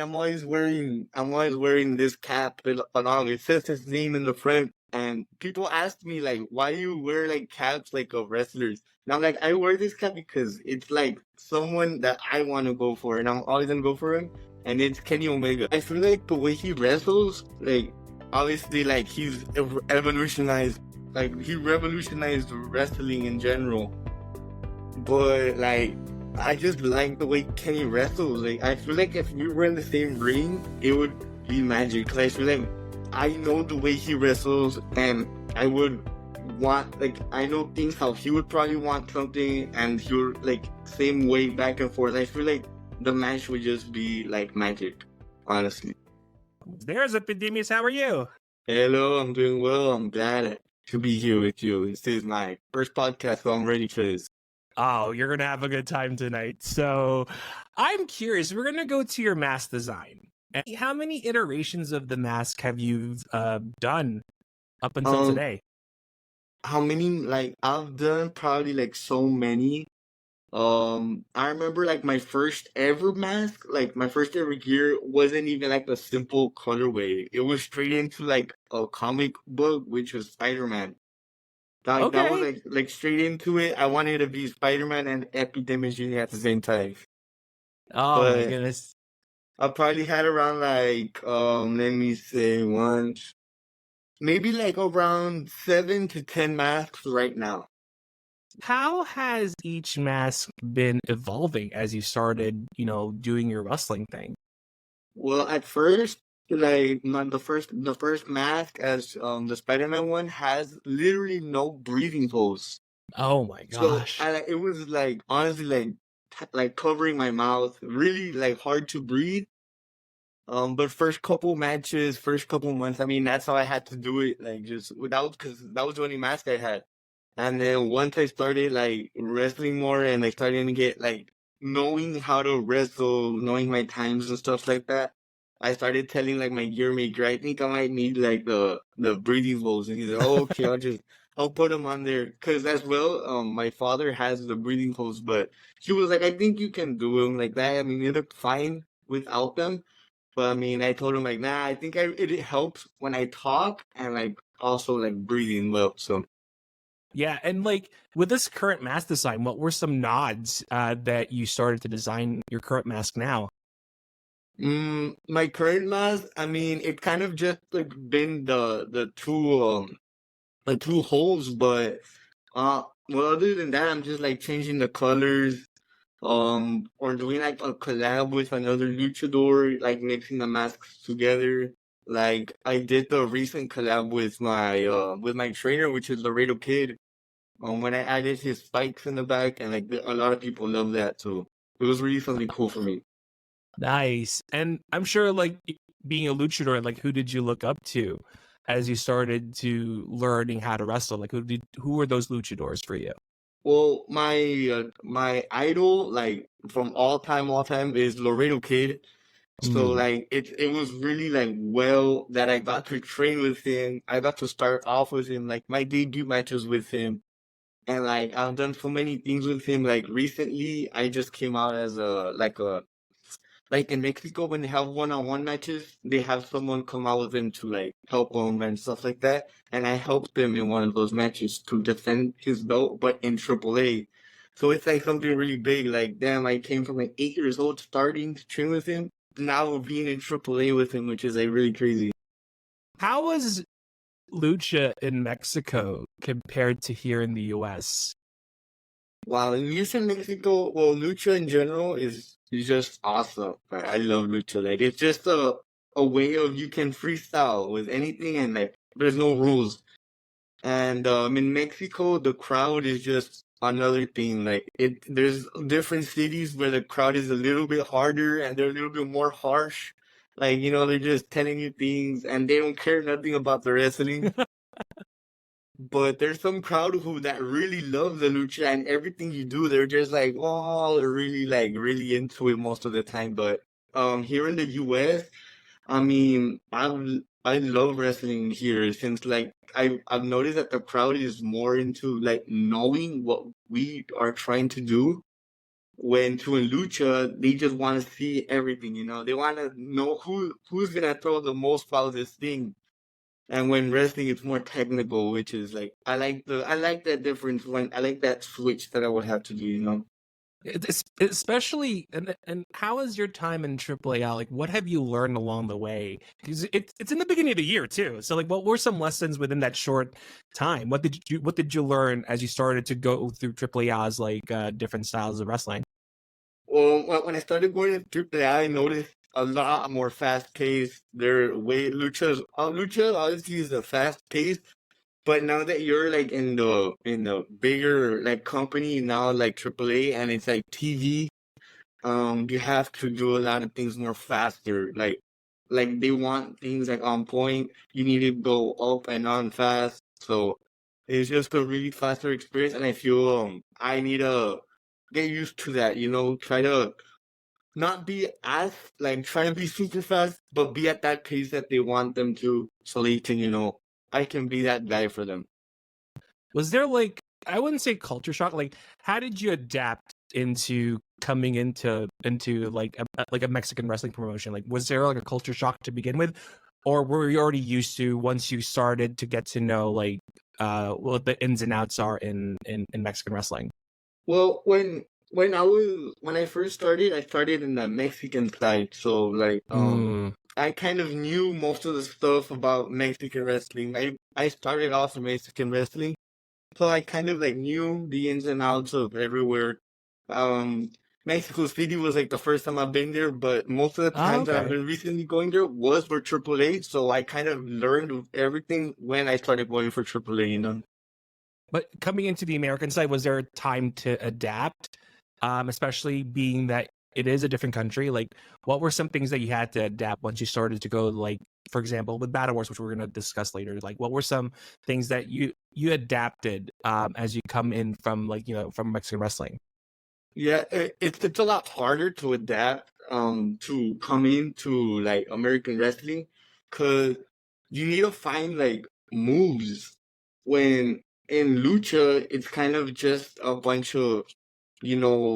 I'm always wearing this cap along. It says his name in the front, and people ask me like, why you wear like caps like of wrestlers? And I'm like, I wear this cap because it's like someone that I want to go for, and I'm always gonna go for him. And it's Kenny Omega. I feel like the way he wrestles, like obviously, like he's evolutionized, like he revolutionized wrestling in general. But like, I just like the way Kenny wrestles. Like, I feel like if we were in the same ring, it would be magic. Cause I feel like I know the way he wrestles, and I would want, like, I know things how he would probably want something, and he would like same way back and forth. I feel like the match would just be like magic, honestly. There's Epydemius. How are you? Hello, I'm doing well. I'm glad to be here with you. This is my first podcast, so I'm ready for this. Oh, you're going to have a good time tonight. So I'm curious. We're going to go to your mask design. How many iterations of the mask have you done up until Um, today? how many? Like, I've done probably like so many. I remember like my first ever mask, like my first ever gear wasn't even like a simple colorway. It was straight into like a comic book, which was Spider-Man. Like that was Okay. like straight into it. I wanted to be Spider-Man and Epydemius Jr. at the same time. Oh, my But goodness. I probably had around like let me say once, maybe like around 7 to 10 masks right now. How has each mask been evolving as you started, doing your wrestling thing? Well, at first, like the first mask as the Spider-Man one has literally no breathing holes. Oh, my So gosh. it was like honestly like covering my mouth, really like hard to breathe. But first couple matches, first couple months, I mean, that's how I had to do it, like just without, because that was the only mask I had. And then once I started like wrestling more and I started to get like knowing how to wrestle, knowing my times and stuff like that, I started telling like my gear maker, I think I might need like the breathing holes. And he's like, oh, okay, I'll put them on there. Cause as well, my father has the breathing holes, but he was like, I think you can do them like that. I mean, it looked fine without them. But I mean, I told him like, nah, I think it helps when I talk and like also like breathing well. So Yeah, and like with this current mask design, what were some nods that you started to design your current mask now? my current mask, I mean, it kind of just like been the two holes, but well, other than that, I'm just like changing the colors, or doing like a collab with another luchador, like mixing the masks together. Like I did the recent collab with my trainer, which is Laredo Kid. When I added his spikes in the back, and like a lot of people love that, so it was really something cool for me. Nice. And I'm sure like being a luchador, like who did you look up to as you started to learning how to wrestle? Like who were those luchadors for you? Well, my idol, like from all time, is Laredo Kid. So Mm. like it was really like well that I got to train with him. I got to start off with him, like my debut matches with him. And like I've done so many things with him. Like recently, I just came out as like in Mexico when they have one-on-one matches, they have someone come out with him to like help him and stuff like that. And I helped him in one of those matches to defend his belt, but in AAA. So it's like something really big. Like damn, I came from like 8 years old starting to train with him, now being in AAA with him, which is like really crazy. How was lucha in Mexico compared to here in the US? Wow, Lucha in Mexico, well, Lucha in general is just awesome. Like, I love Lucha. Like it's just a way of you can freestyle with anything, and like there's no rules. And in Mexico, the crowd is just another thing. Like there's different cities where the crowd is a little bit harder and they're a little bit more harsh. Like they're just telling you things and they don't care nothing about the wrestling. But there's some crowd who that really love the lucha and everything you do, they're just like, oh, they're really like really into it most of the time. But here in the US, I mean, I love wrestling here since like I've noticed that the crowd is more into like knowing what we are trying to do. When to in Lucha, they just want to see everything, you know. They want to know who's gonna throw the most farthest thing. And when wrestling, it's more technical, which is like I like that difference when I like that switch that I would have to do, you know. Especially, and how is your time in AAA? Like, what have you learned along the way? Because it's in the beginning of the year too. So, like, what were some lessons within that short time? What did you learn as you started to go through AAA's like different styles of wrestling? Well, when I started going to AAA, I noticed a lot more fast paced. Their way Lucha obviously is a fast pace, but now that you're like in the bigger like company now like AAA and it's like TV, you have to do a lot of things more faster. Like they want things like on point. You need to go up and on fast. So it's just a really faster experience, and I feel I need to get used to that. You know, try to not be as like try to be super fast, but be at that pace that they want them to, so they can I can be that guy for them. Was there like, I wouldn't say culture shock. Like, how did you adapt into coming into like a Mexican wrestling promotion? Like, was there like a culture shock to begin with, or were you already used to once you started to get to know like what the ins and outs are in Mexican wrestling? Well, when I first started, I started in the Mexican side, so like Mm. I kind of knew most of the stuff about Mexican wrestling. I started off in Mexican wrestling, so I kind of like knew the ins and outs of everywhere. Um, Mexico City was like the first time I've been there, but most of the Oh, times that I've okay. been recently going there was for AAA, so I kind of learned everything when I started going for AAA, you know. But coming into the American side, was there a time to adapt? Especially being that it is a different country. Like, what were some things that you had to adapt once you started to go? Like, for example, with Battle Wars, which we're going to discuss later. Like, what were some things that you adapted as you come in from like from Mexican wrestling? Yeah, it's a lot harder to adapt to come into like American wrestling because you need to find like moves when in lucha it's kind of just a bunch of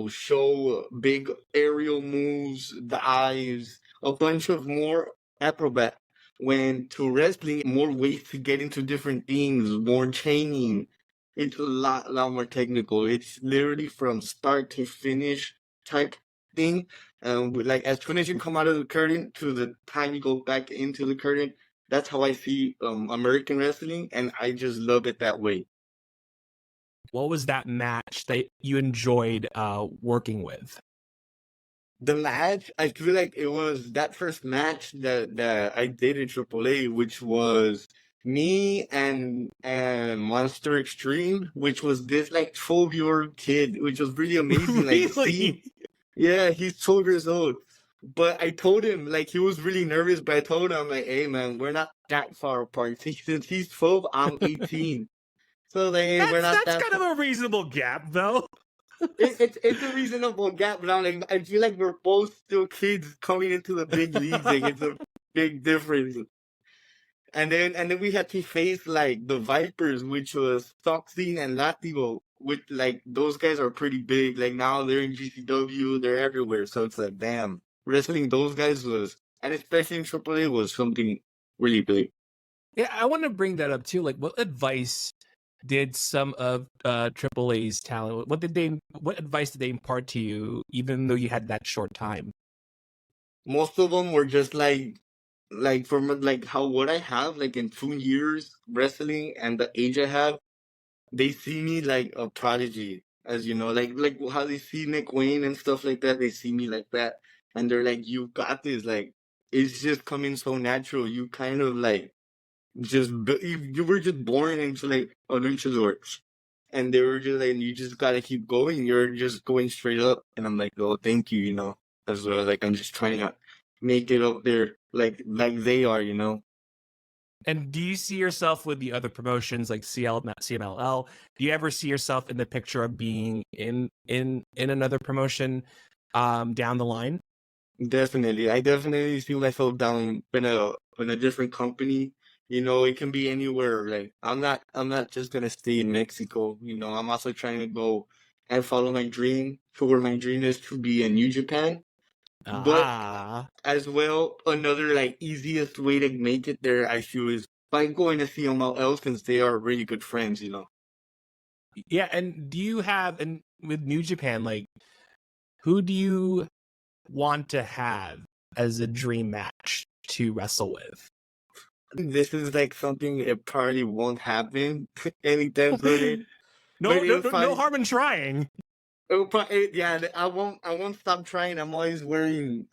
show big aerial moves, dives, a bunch of more acrobat. When to wrestling, more ways to get into different things, more chaining. It's a lot more technical. It's literally from start to finish type thing. Like as soon as you come out of the curtain to the time you go back into the curtain, that's how I see American wrestling, and I just love it that way. What was that match that you enjoyed working with? The match, I feel like it was that first match that I did in AAA, which was me and Monster Extreme, which was this like 12-year-old kid, which was really amazing. Like seeing, Really? yeah, he's 12 years old. But I told him like he was really nervous, but I told him like, hey man, we're not that far apart. Since he's 12, I'm 18. So like, hey, we're not That's that kind far. of a reasonable gap, though. It's a reasonable gap, but I'm like, I feel like we're both still kids coming into the big leagues. Like it's a big difference. And then we had to face like the Vipers, which was Toxin and Latigo, which like those guys are pretty big. Like now they're in GCW, they're everywhere. So it's like, damn, wrestling those guys was, and especially in AAA, was something really big. Yeah, I want to bring that up too. Like, what advice did some of AAA's talent? What advice did they impart to you, even though you had that short time? Most of them were just like from like how what I have like in 2 years wrestling and the age I have, they see me like a prodigy, as you know, like how they see Nick Wayne and stuff like that. They see me like that, and they're like, "You got this!" Like it's just coming so natural. You kind of like you were just born into like a luchador, and they were just like, "You just gotta keep going. You're just going straight up." And I'm like, "Oh, thank you," as well. Like I'm just trying to make it up there, like they are, And do you see yourself with the other promotions like CMLL? Do you ever see yourself in the picture of being in another promotion down the line? Definitely. I definitely see myself down in a different company. It can be anywhere. Like I'm not just gonna stay in Mexico. I'm also trying to go I follow my dream. For my dream is to be in New Japan. But Ah. as well, another like easiest way to make it there, I feel, is by going to see them else since they are really good friends, you know. Yeah, and do you have, and with New Japan, like, who do you want to have as a dream match to wrestle with? This is like something it probably won't happen anytime soon. But if No I harm in trying. Yeah, I won't stop trying. I'm always wearing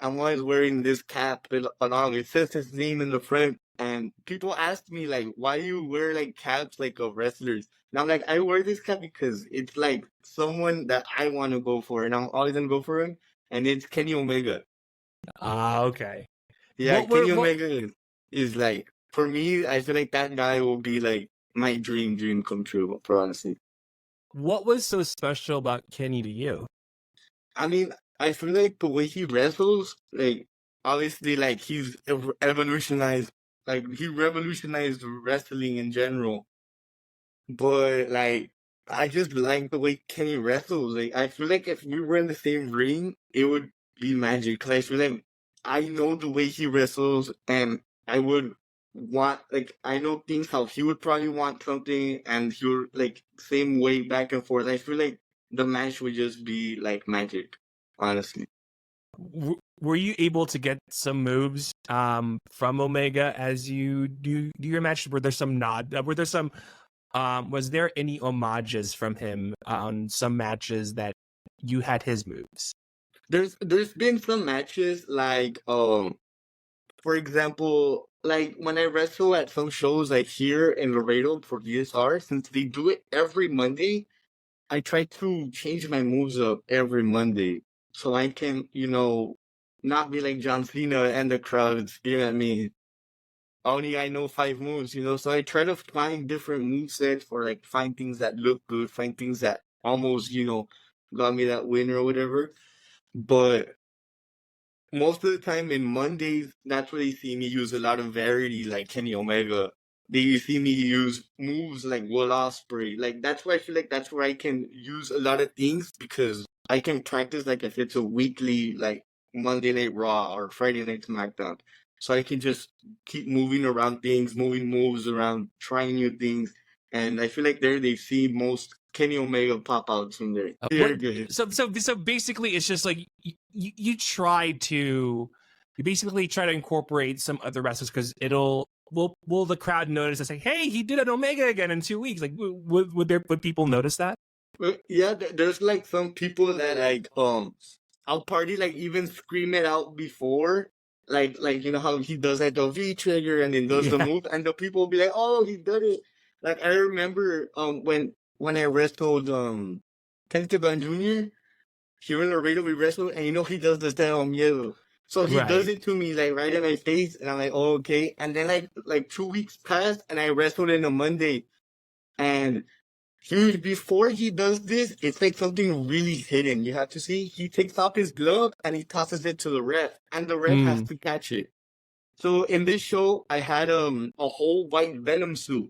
this cap along. It says his name in the front, and people ask me like, why you wear like caps like of wrestlers? And I'm like, I wear this cap because it's like someone that I want to go for, and I'm always gonna go for him. And it's Kenny Omega. Ah, okay. Yeah, What were Kenny what Omega is like, for me. I feel like that guy will be like my dream come true. For honestly. what was so special about Kenny to you? I mean, I feel like the way he wrestles, like, obviously, like, he's evolutionized, like, he revolutionized wrestling in general. But, like, I just like the way Kenny wrestles. Like, I feel like if we were in the same ring, it would be magic. Cause I feel like I know the way he wrestles, and I would want, like, I know things how he would probably want something, and he would, like, same way back and forth. I feel like the match would just be, like, magic, honestly. Were you able to get some moves from Omega as you do your match? Were there some were there some was there any homages from him on some matches that you had his moves? There's been some matches, like, for example, like when I wrestle at some shows like here in Laredo for DSR, since they do it every Monday, I try to change my moves up every Monday so I can, not be like John Cena and the crowd screaming at me. Only I know five moves, so I try to find different move sets for like find things that look good, find things that almost, got me that win or whatever. But most of the time in Mondays, that's where they see me use a lot of variety, like Kenny Omega. They see me use moves like Will Ospreay. Like that's where I feel like that's where I can use a lot of things because I can practice like if it's a weekly like Monday Night Raw or Friday Night SmackDown. So I can just keep moving around things, moving moves around, trying new things. And I feel like there they see most Kenny Omega pop outs from there. What They're good. so basically it's just like you try to you basically try to incorporate some other wrestlers because will the crowd notice and say, hey, he did an Omega again in 2 weeks? Like would people notice that? Well, yeah, there's like some people that like I'll party like even scream it out before, like you know how he does like the V trigger and then does the Yeah. move, and the people will be like, oh, he did it. Like I remember when I wrestled Pentagon Junior here in Laredo, we wrestled, and he does the stand on yellow. So he does Right. it to me like right in my face, and I'm like, oh, okay. And then like 2 weeks passed, and I wrestled in a Monday, and before he does this, it's like something really hidden. You have to see. He takes off his glove and he tosses it to the ref, and the ref has Mm, to catch it. So in this show, I had a whole white Venom suit.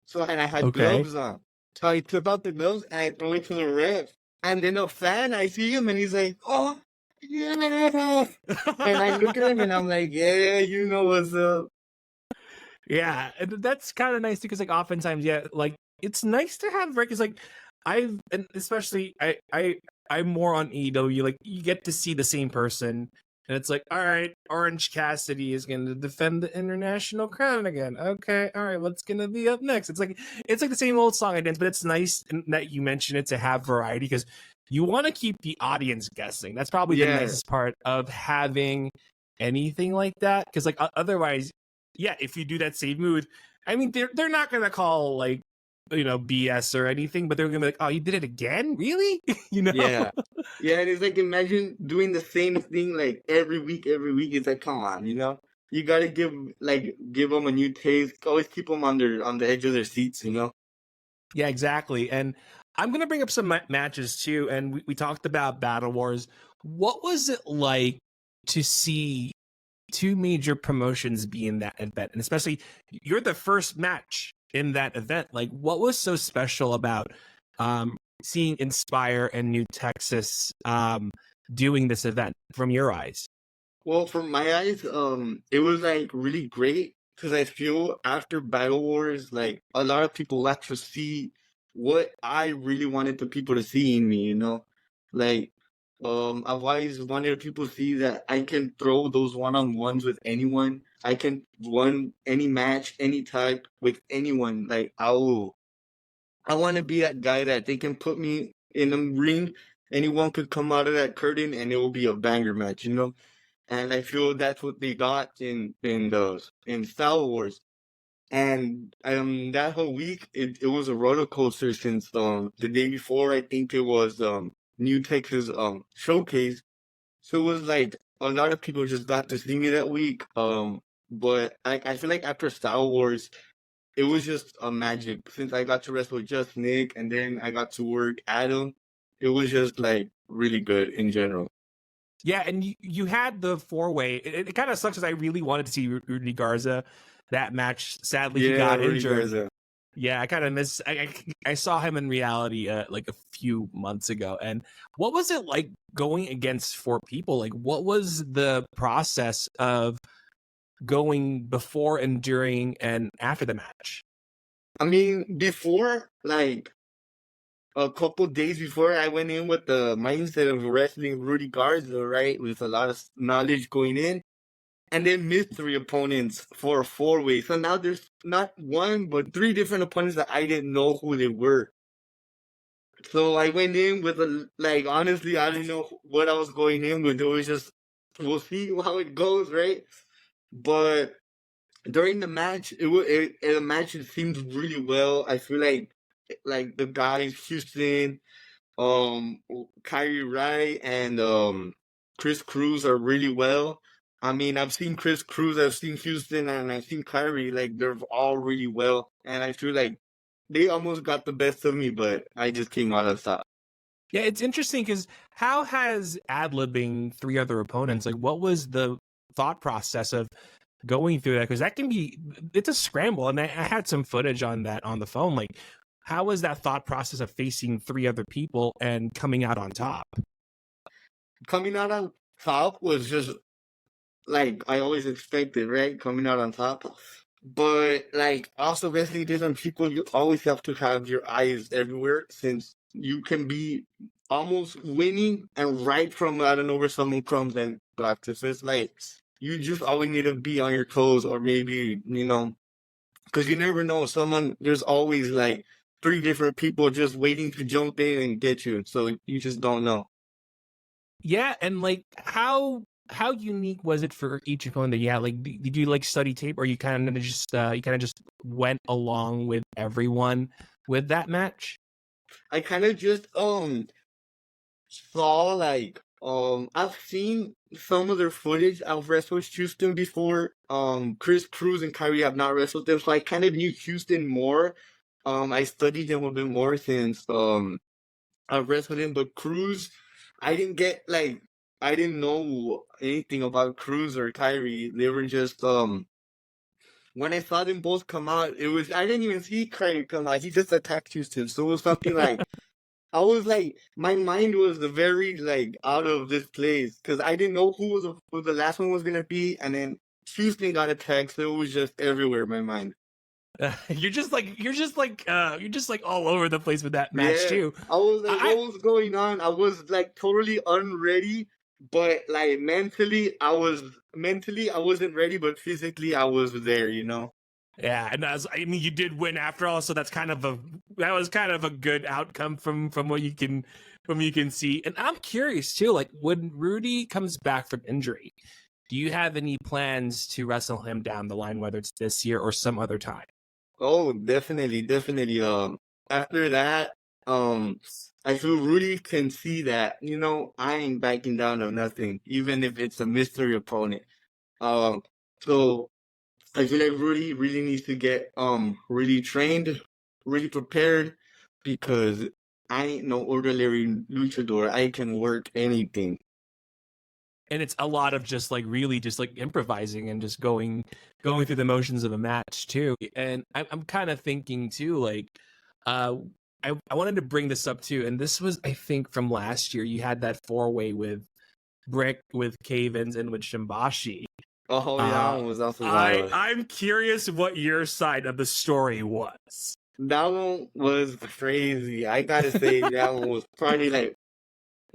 So and I had okay. gloves on. So I took out the gloves and I throw it to the ref. And then a fan, I see him and he's like, "Oh, yeah." And I look at him and I'm like, "Yeah, you know what's up." Yeah, and that's kind of nice because like oftentimes, yeah, like it's nice to have records like I've and especially I'm more on EW. Like you get to see the same person, and it's like, all right, Orange Cassidy is going to defend the international crown again. Okay, all right, what's going to be up next? It's like the same old song and dance, but it's nice that you mention it to have variety because you want to keep the audience guessing. That's probably the Yeah, nicest part of having anything like that because like otherwise yeah, if you do that same mood, I mean, they're not gonna call like BS or anything, but they're gonna be like, oh, you did it again, really? you know? yeah. Yeah, and it's like imagine doing the same thing like every week, every week. It's like, come on, you gotta give them a new taste. Always keep them on the edge of their seats. Yeah, exactly. And I'm gonna bring up some matches too. And we talked about Battle Wars. What was it like to see two major promotions be in that event, and especially you're the first match in that event? Like, what was so special about seeing Inspire and New Texas doing this event from your eyes? Well, from my eyes, it was like really great because I feel after Battle Wars, like a lot of people got to see what I really wanted the people to see in me, you know? Like, I've always wanted people to see that I can throw those one-on-ones with anyone. I can run any match, any type with anyone. Like, I want to be that guy that they can put me in a ring. Anyone could come out of that curtain and it will be a banger match, you know? And I feel that's what they got in Star Wars. And that whole week it was a roller coaster since the day before I think it was New Texas showcase. So it was like a lot of people just got to see me that week. But I feel like after Star Wars it was just a magic since I got to wrestle just Nick and then I got to work Adam. It was just like really good in general. Yeah, and you had the four-way. It kind of sucks because I really wanted to see Rudy Garza that match. Sadly, he Yeah, got Rudy injured. Garza. Yeah, I kind of miss. I saw him in reality like a few months ago. And what was it like going against four people? Like, what was the process of going before and during and after the match? I mean, before, like a couple days before, I went in with the mindset of wrestling Rudy Garza, right? With a lot of knowledge going in, and then missed three opponents for a four-way. So now there's not one, but three different opponents that I didn't know who they were. So I went in with like, honestly, I didn't know what I was going in with. It was just, we'll see how it goes, right? But during the match, the match it seemed really well. I feel like the guys Houston, um, Kyrie Wright and Chris Cruz are really well. I mean, I've seen Chris Cruz, I've seen Houston, and I've seen Kyrie. Like they're all really well, and I feel like they almost got the best of me, but I just came out on top. Yeah, it's interesting because how has ad-libbing three other opponents, like what was the thought process of going through that? Because that can be, it's a scramble. And I had some footage on that on the phone. Like, how was that thought process of facing three other people and coming out on top? Coming out on top was just like I always expected, right? Coming out on top. But like also wrestling different people, you always have to have your eyes everywhere since you can be almost winning and right from out of nowhere someone comes and blocks. So it's like you just always need to be on your toes or maybe, because you never know. There's always like three different people just waiting to jump in and get you. So you just don't know. Yeah, and like how unique was it for each opponent? Yeah, like did you like study tape, or you kind of just went along with everyone with that match? I kind of just saw like I've seen some of their footage. I've wrestled Houston before. Chris Cruz and Kyrie have not wrestled them, so I kind of knew Houston more. I studied them a bit more since I wrestled him, but Cruz, I didn't know anything about Cruz or Kyrie. They were just when I saw them both come out, I didn't even see Kyrie come out. He just attacked Houston, so it was something like. I was like, my mind was very like out of this place because I didn't know who the last one was gonna be, and then Houston got attacked, so it was just everywhere in my mind. You're just like all over the place with that match Yeah, too. I was like, what I was going on? I was like totally unready, but like mentally I wasn't ready, but physically I was there, you know. Yeah, and I mean you did win after all, so that was kind of a good outcome from what you can see. And I'm curious too, like when Rudy comes back from injury, do you have any plans to wrestle him down the line, whether it's this year or some other time? Oh, definitely, definitely. After that, um, I feel Rudy can see that, I ain't backing down on nothing, even if it's a mystery opponent. Um, so I feel like Rudy really needs to get really trained, really prepared, because I ain't no ordinary luchador. I can work anything. And it's a lot of just like really just like improvising and just going through the motions of a match too. And I'm kind of thinking too, like I wanted to bring this up too, and this was, I think, from last year. You had that 4-way with Brick, with Cavens, and with Shimbashi. Oh, yeah, that one was also wild. I'm curious what your side of the story was. That one was crazy. I gotta say, that one was probably like,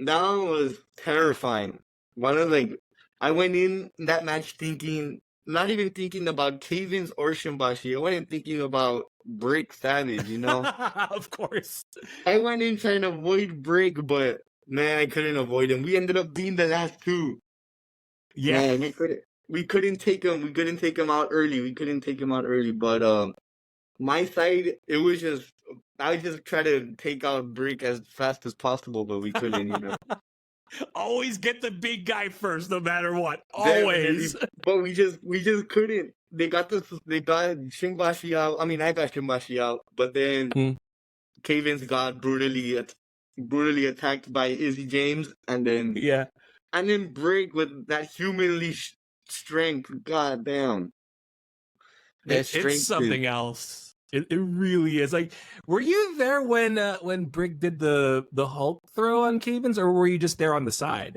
that one was terrifying. One of like, I went in that match thinking, not even thinking about Cavens or Shimbashi. I went in thinking about Brick Savage, you know? Of course. I went in trying to avoid Brick, but man, I couldn't avoid him. We ended up being the last two. Yeah. Man, we couldn't take him. We couldn't take him out early. We couldn't take him out early. But my side, it was just I just try to take out Brick as fast as possible, but we couldn't, you know. Always get the big guy first, no matter what. Definitely, Always. but we just couldn't. They got Shimbashi out. I mean, I got Shimbashi out, but then Hmm. Cavens got brutally attacked by Izzy James, and then Yeah. Brick with that humanly strength. God damn, that It's strength is. something else. It really is. Like, were you there when Brick did the Hulk throw on Cavens, or were you just there on the side?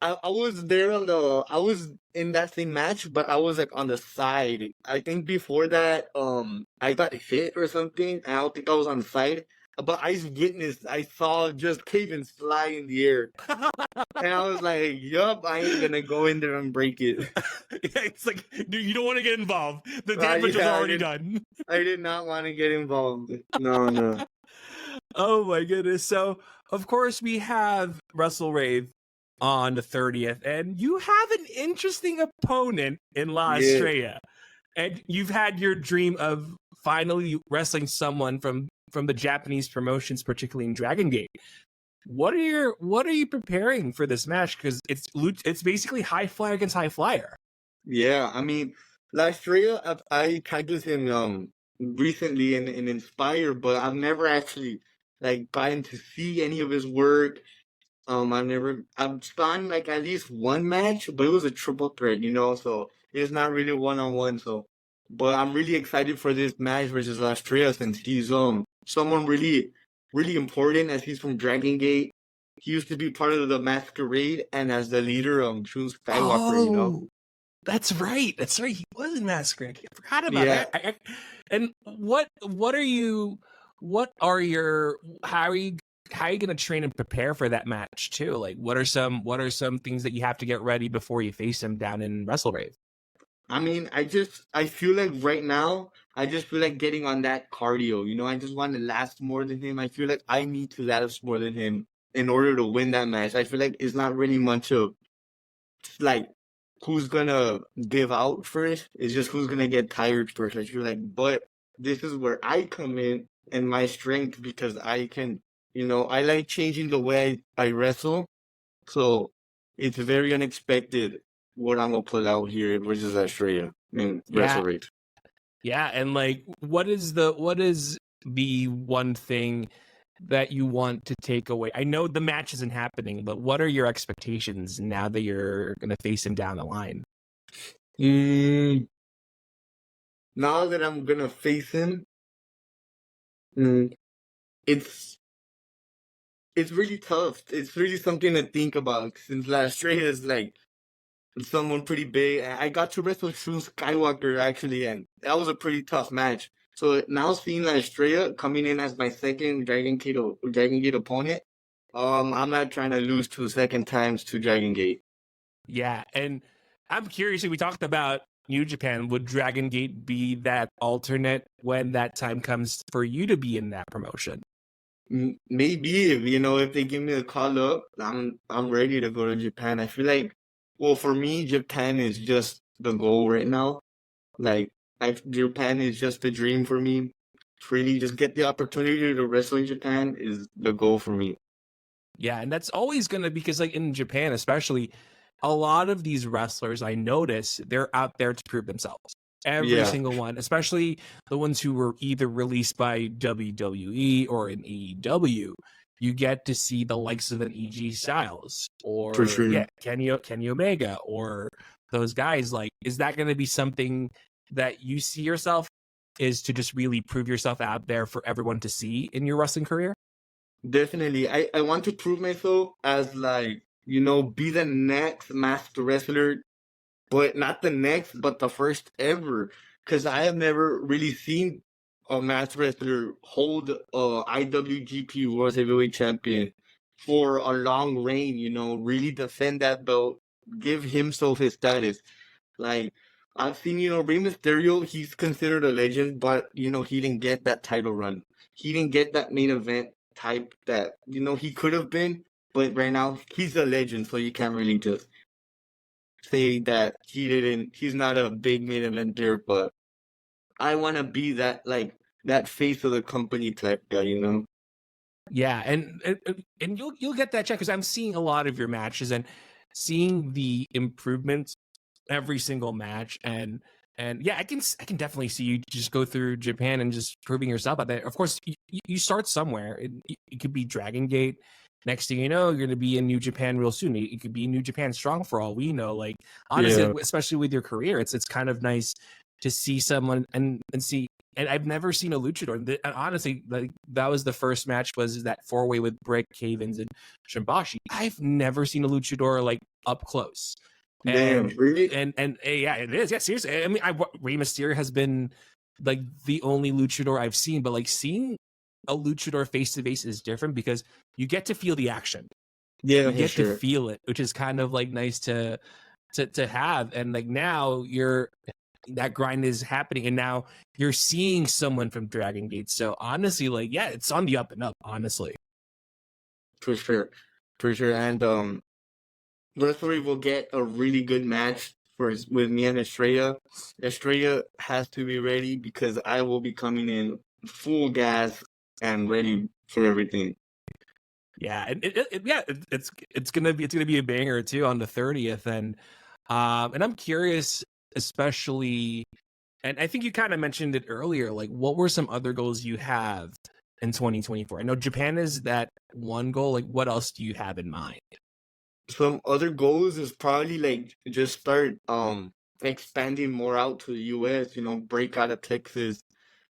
I was there I was in that same match, but I was like on the side. I think before that, I got hit or something. I don't think I was on the side, but I saw just Cavens fly in the air, and I was like, "Yup, I ain't gonna go in there and break it." It's like, dude, you don't want to get involved. The Uh, damage was yeah, already done. I did not want to get involved. No, no. Oh my goodness. So, of course, we have Russell Rave on the 30th, and you have an interesting opponent in La Yeah, Estrella. And you've had your dream of finally wrestling someone from the Japanese promotions, particularly in Dragon Gate. What are you preparing for this match? Because it's basically high flyer against high flyer. yeah. I mean, last year I tried with him recently in Inspire, but I've never actually like gotten to see any of his work. I've done like at least one match, but it was a triple threat, you know, so it's not really one on one. So, but I'm really excited for this match versus Lastria since he's someone really important as he's from Dragon Gate. He used to be part of the Masquerade and as the leader Shun Skywalker, you know. Oh, that's right. That's right. He was in Masquerade. I forgot about Yeah, it. And what are you? What are your? How are you going to train and prepare for that match too? Like, what are some things that you have to get ready before you face him down in WrestleRave? I mean, I feel like right now, I just feel like getting on that cardio. You know, I just want to last more than him. I feel like I need to last more than him in order to win that match. I feel like it's not really much of like who's gonna give out first. It's just who's gonna get tired first. I feel like, but this is where I come in and my strength because I can, you know, I like changing the way I wrestle. So it's very unexpected what I'm gonna put out here versus Australia in Yeah, wrestle rate. yeah, and like, what is the one thing that you want to take away? I know the match isn't happening, but what are your expectations now that you're going to face him down the line? Mm, now that I'm gonna face him, mm, it's it's really tough. It's really something to think about since Australia is like someone pretty big. I got to wrestle Shun Skywalker actually, and that was a pretty tough match. So now seeing Australia coming in as my second Dragon Gate opponent, I'm not trying to lose 2 second times to Dragon Gate. Yeah, and I'm curious. We talked about New Japan. Would Dragon Gate be that alternate when that time comes for you to be in that promotion? Maybe if you know if they give me a call up, I'm ready to go to Japan. I feel like, well, for me, Japan is just the goal right now. Like, Japan is just a dream for me. To really just get the opportunity to wrestle in Japan is the goal for me. Yeah, and that's always going to, because like in Japan especially, a lot of these wrestlers, I notice, they're out there to prove themselves. Every Yeah, single one, especially the ones who were either released by WWE or in AEW. You get to see the likes of an EG Styles for or, sure. yeah, Kenny Omega, or those guys. Like, is that going to be something that you see yourself is to just really prove yourself out there for everyone to see in your wrestling career? Definitely. I want to prove myself as like, be the next master wrestler, but not the next, but the first ever. Because I have never really seen a master wrestler hold a IWGP World Heavyweight Champion for a long reign, really defend that belt, give himself his status. Like, I've seen, Rey Mysterio, he's considered a legend, but, he didn't get that title run. He didn't get that main event type that, he could have been, but right now he's a legend, so you can't really just say that he's not a big main eventer, but I want to be that, like, that face of the company type guy. Yeah, and you'll get that check because I'm seeing a lot of your matches and seeing the improvements every single match, and yeah, I can definitely see you just go through Japan and just proving yourself out there. Of course, you start somewhere. It could be Dragon Gate. Next thing you know, you're going to be in New Japan real soon. It could be New Japan Strong for all we know. Like, honestly, Yeah. especially with your career, it's kind of nice to see someone and see. And I've never seen a luchador. And honestly, like, that was the first match, was that 4-way with Brick, Cavins, and Shimbashi. I've never seen a luchador like up close. Damn, really? And yeah, it is. Yeah, seriously. I mean, Rey Mysterio has been like the only luchador I've seen, but like seeing a luchador face to face is different because you get to feel the action. Yeah, You get sure. to feel it, which is kind of like nice to have. And like now that grind is happening, and now you're seeing someone from Dragon Gate. So honestly, like, yeah, it's on the up and up, honestly. For sure. For sure. And Wrestlery will get a really good match with me and Estrella. Estrella has to be ready because I will be coming in full gas and ready for everything. Yeah, and it's gonna be a banger too on the 30th, and I'm curious, especially, and I think you kind of mentioned it earlier. Like, what were some other goals you have in 2024? I know Japan is that one goal. Like, what else do you have in mind? Some other goals is probably like just start expanding more out to the US, break out of Texas,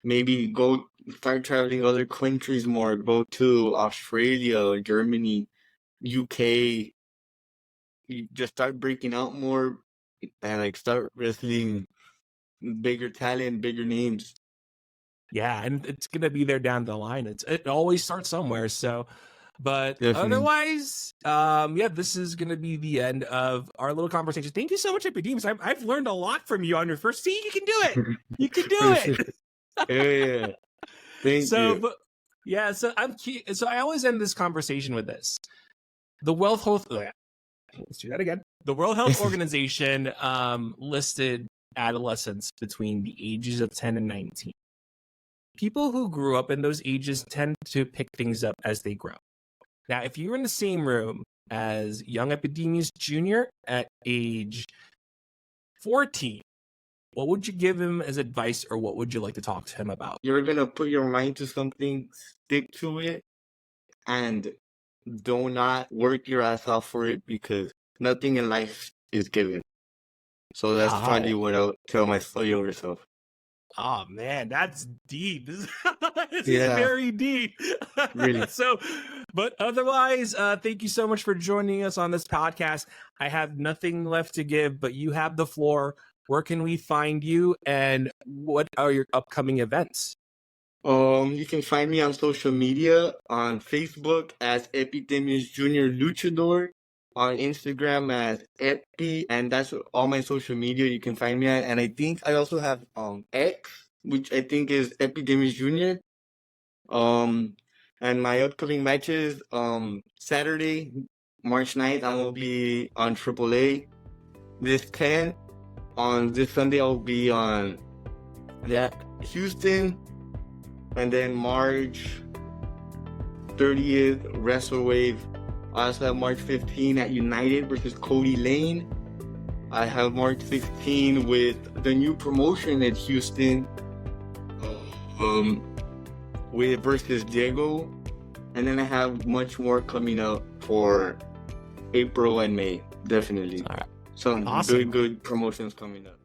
maybe go start traveling other countries more, go to Australia, Germany, UK, you just start breaking out more and like start wrestling bigger talent, bigger names. Yeah, and it's gonna be there down the line. It always starts somewhere. So, but Definitely. otherwise, yeah, this is gonna be the end of our little conversation. Thank you so much, Epydemius. I've learned a lot from you on your first. See, you can do it. You can do For it. sure. Yeah. Thank So, you. but yeah, so so I always end this conversation with this: the World Health. Let's do that again. The World Health Organization listed adolescents between the ages of 10 and 19. People who grew up in those ages tend to pick things up as they grow. Now, if you were in the same room as young Epydemius Jr. at age 14, what would you give him as advice, or what would you like to talk to him about? You're gonna put your mind to something, stick to it, and do not work your ass off for it because nothing in life is given. So that's Wow. probably what I'll tell my younger self. Oh man, that's deep. This is Yeah, very deep. really. So, but otherwise, thank you so much for joining us on this podcast. I have nothing left to give, but you have the floor. Where can we find you, and what are your upcoming events? You can find me on social media on Facebook as Epydemius Junior Luchador, on Instagram as Epi, and that's all my social media you can find me at. And I think I also have X, which I think is Epydemius Junior. Um, and my upcoming matches, Saturday, March 9th, I will be on AAA. This 10, on this Sunday, I'll be on Houston. And then March 30th, WrestleWave. I also have March 15 at United versus Cody Lane. I have March 16 with the new promotion at Houston, with versus Diego. And then I have much more coming up for April and May, definitely. All right. Some Awesome. good promotions coming up.